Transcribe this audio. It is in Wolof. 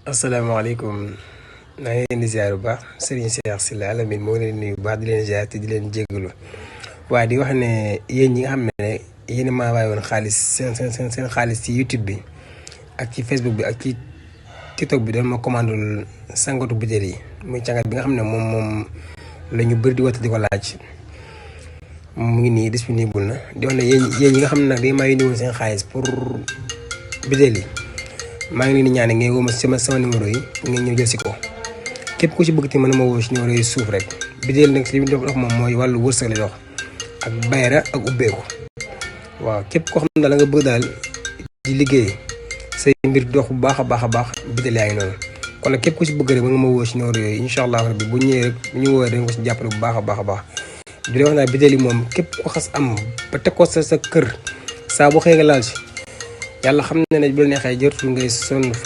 asalaamaaleykum maa ngi leen di ziar bu baax Serigne Cheikh Sylla Al Amine moo ngi leen di nuyu bu baax di leen ziar te di leen jégalu waaye di wax ne yéen ñi nga xam ne yéen a maa waaye woon xaalis seen xaalis ci YouTube bi ak ci Facebook bi ak ci TikTok bi doon ma commandul sangatu butéel yi muy càngat bi nga xam ne moom la ñu bëri di woote di ko laaj mu ngi nii disponible na di wax ne yéen ñi nga xam ne nag dañu maa yónni woon seen xaalis pour butéel yi. maa ngi leen di ñaan ngeen woo ma sama numéro yi ngeen ñëw jël si ko képp ku ci bëgg te mën na ma woo si numéro yi suuf rek bideel nag li mu dox moom mooy wàllu wërsëg la dox ak bayra ak ubbeeku waaw képp koo xam ne la nga bëgg daal di liggéey say mbir dox bu baax a baax bideel yaa ngi noonu kon nag képp ku ci bëgg rek mën nga ma woo si numéro yooyu incha allah rabbi bu ñëwee rek bu ñu woowee dañ ko si jàppale bu baax a baax di la wax naa bideel yi moom képp ko xas am ba teg ko sa kër saa boo xëy nga laal si yàlla xam na ne bu la neexee jërtul ngay sonn fenn